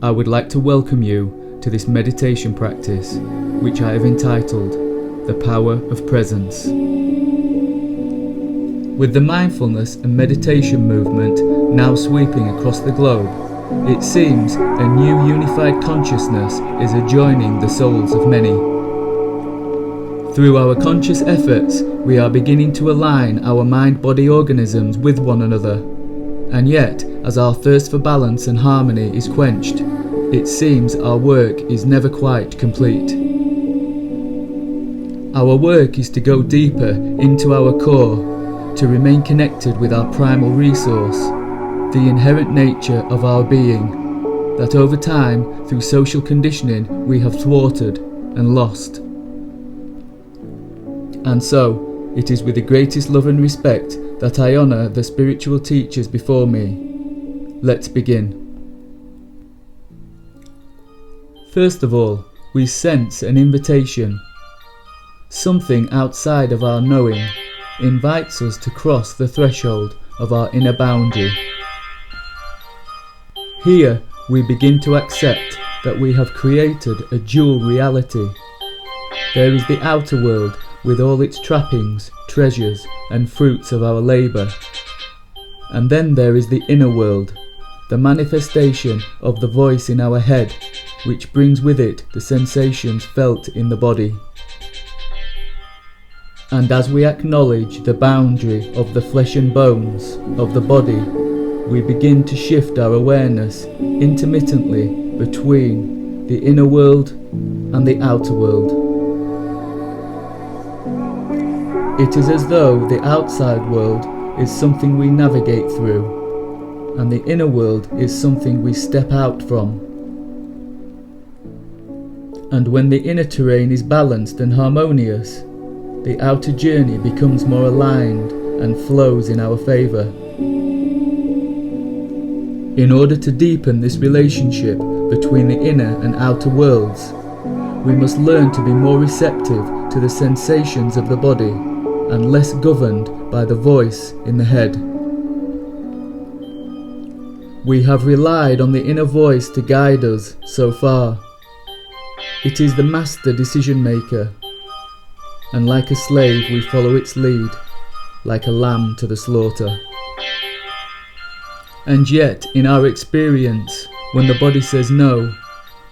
I would like to welcome you to this meditation practice, which I have entitled The Power of Presence. With the mindfulness and meditation movement now sweeping across the globe, it seems a new unified consciousness is adjoining the souls of many. Through our conscious efforts, we are beginning to align our mind-body organisms with one another. And yet, as our thirst for balance and harmony is quenched, it seems our work is never quite complete. Our work is to go deeper into our core, to remain connected with our primal resource, the inherent nature of our being, that over time, through social conditioning, we have thwarted and lost. And so, it is with the greatest love and respect that I honour the spiritual teachers before me. Let's begin. First of all, we sense an invitation. Something outside of our knowing invites us to cross the threshold of our inner boundary. Here, we begin to accept that we have created a dual reality. There is the outer world with all its trappings, treasures, and fruits of our labour. And then there is the inner world, the manifestation of the voice in our head, which brings with it the sensations felt in the body. And as we acknowledge the boundary of the flesh and bones of the body, we begin to shift our awareness intermittently between the inner world and the outer world. It is as though the outside world is something we navigate through, and the inner world is something we step out from. And when the inner terrain is balanced and harmonious, the outer journey becomes more aligned and flows in our favour. In order to deepen this relationship between the inner and outer worlds, we must learn to be more receptive to the sensations of the body and less governed by the voice in the head. We have relied on the inner voice to guide us so far. It is the master decision maker, and like a slave we follow its lead, like a lamb to the slaughter. And yet, in our experience, when the body says no,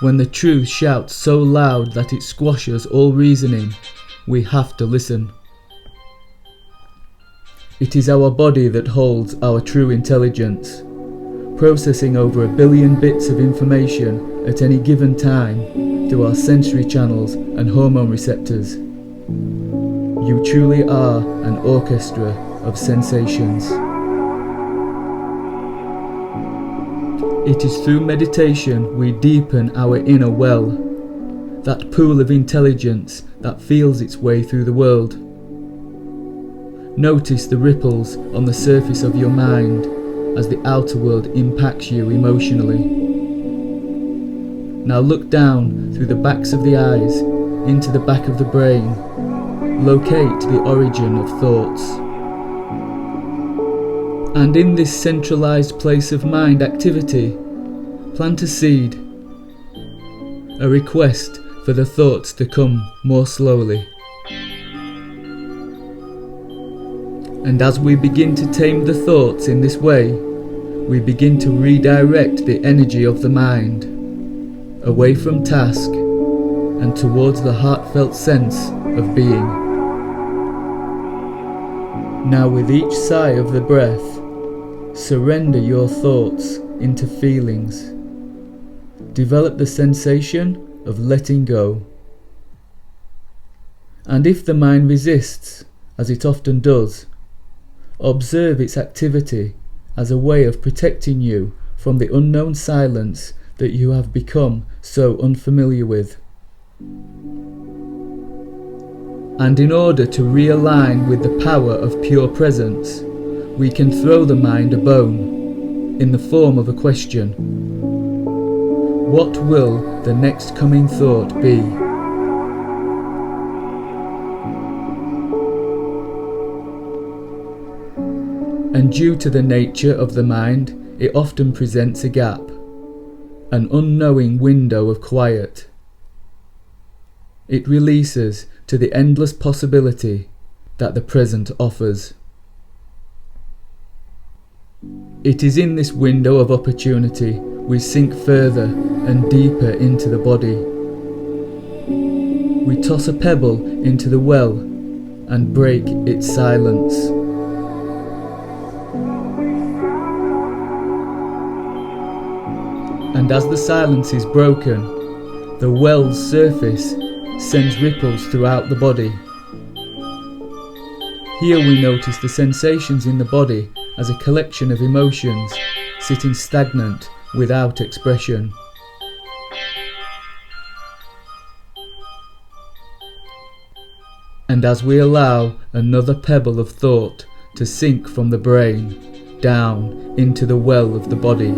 when the truth shouts so loud that it squashes all reasoning, we have to listen. It is our body that holds our true intelligence, processing over 1 billion bits of information at any given time through our sensory channels and hormone receptors. You truly are an orchestra of sensations. It is through meditation we deepen our inner well, that pool of intelligence that feels its way through the world. Notice the ripples on the surface of your mind as the outer world impacts you emotionally. Now look down through the backs of the eyes into the back of the brain. Locate the origin of thoughts. And in this centralized place of mind activity, plant a seed, a request for the thoughts to come more slowly. And as we begin to tame the thoughts in this way, we begin to redirect the energy of the mind away from task and towards the heartfelt sense of being. Now with each sigh of the breath, surrender your thoughts into feelings. Develop the sensation of letting go. And if the mind resists, as it often does, observe its activity as a way of protecting you from the unknown silence that you have become so unfamiliar with. And in order to realign with the power of pure presence, we can throw the mind a bone in the form of a question. What will the next coming thought be? And due to the nature of the mind, it often presents a gap. an unknowing window of quiet. It releases to the endless possibility that the present offers. It is in this window of opportunity we sink further and deeper into the body. We toss a pebble into the well and break its silence. And as the silence is broken, the well's surface sends ripples throughout the body. Here we notice the sensations in the body as a collection of emotions sitting stagnant without expression. And as we allow another pebble of thought to sink from the brain down into the well of the body,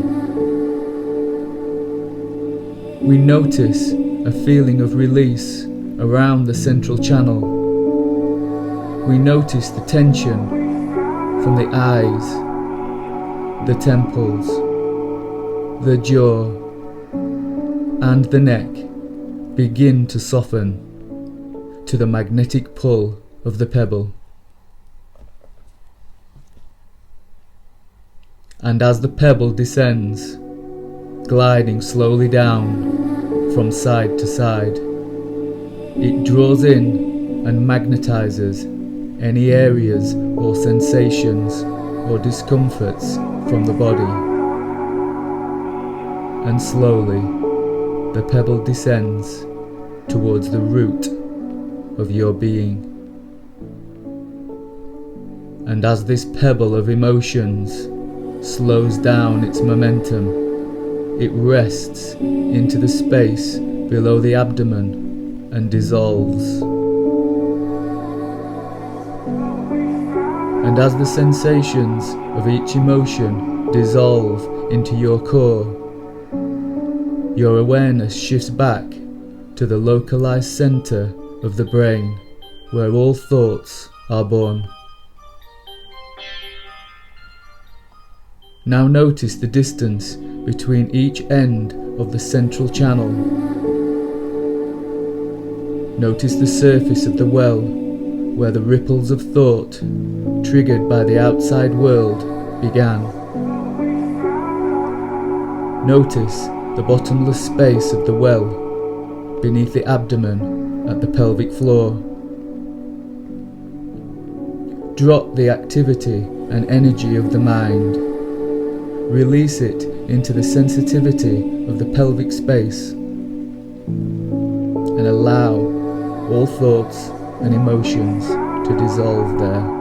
we notice a feeling of release around the central channel. We notice the tension from the eyes, the temples, the jaw, and the neck begin to soften to the magnetic pull of the pebble. And as the pebble descends, gliding slowly down from side to side, it draws in and magnetizes any areas or sensations or discomforts from the body. And slowly the pebble descends towards the root of your being. And as this pebble of emotions slows down its momentum, it rests into the space below the abdomen and dissolves. And as the sensations of each emotion dissolve into your core, your awareness shifts back to the localized center of the brain where all thoughts are born. Now notice the distance between each end of the central channel. Notice the surface of the well where the ripples of thought triggered by the outside world began. Notice the bottomless space of the well beneath the abdomen at the pelvic floor. Drop the activity and energy of the mind. Release it into the sensitivity of the pelvic space and allow all thoughts and emotions to dissolve there.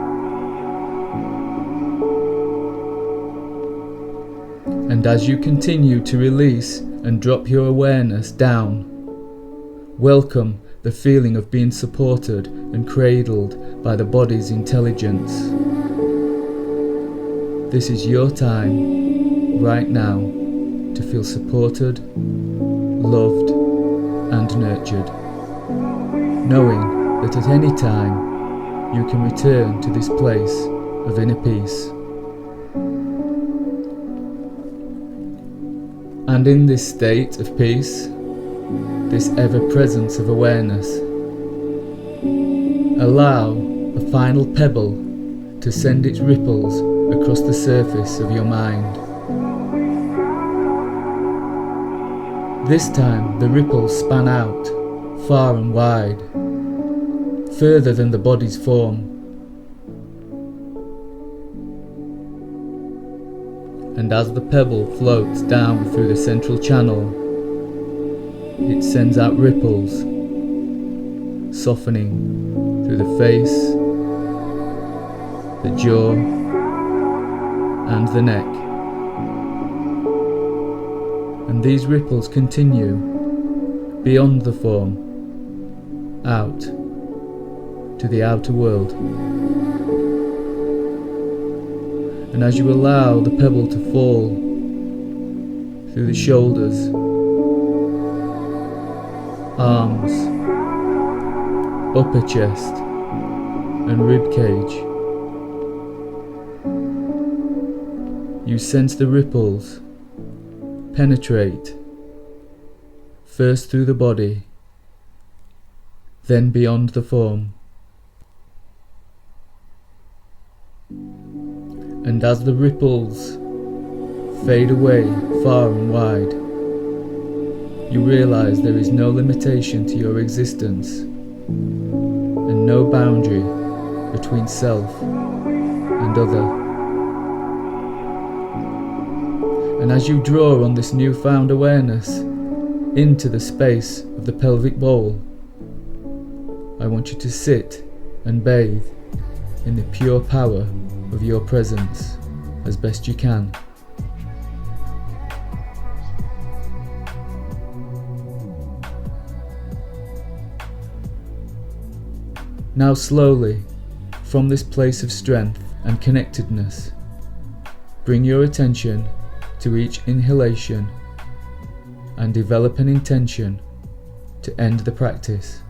And as you continue to release and drop your awareness down, welcome the feeling of being supported and cradled by the body's intelligence. This is your time right now to feel supported, loved and nurtured, knowing that at any time you can return to this place of inner peace. And in this state of peace, this ever-presence of awareness, allow a final pebble to send its ripples across the surface of your mind. This time the ripples span out, far and wide, further than the body's form. And as the pebble floats down through the central channel, it sends out ripples, softening through the face, the jaw, and the neck. And these ripples continue beyond the form, out to the outer world. And as you allow the pebble to fall through the shoulders, arms, upper chest and rib cage, you sense the ripples penetrate first through the body, then beyond the form. And as the ripples fade away far and wide, you realize there is no limitation to your existence and no boundary between self and other. And as you draw on this newfound awareness into the space of the pelvic bowl, I want you to sit and bathe in the pure power of your presence as best you can. Now slowly, from this place of strength and connectedness, bring your attention to each inhalation and develop an intention to end the practice.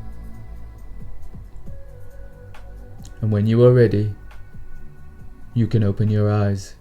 And when you are ready, you can open your eyes.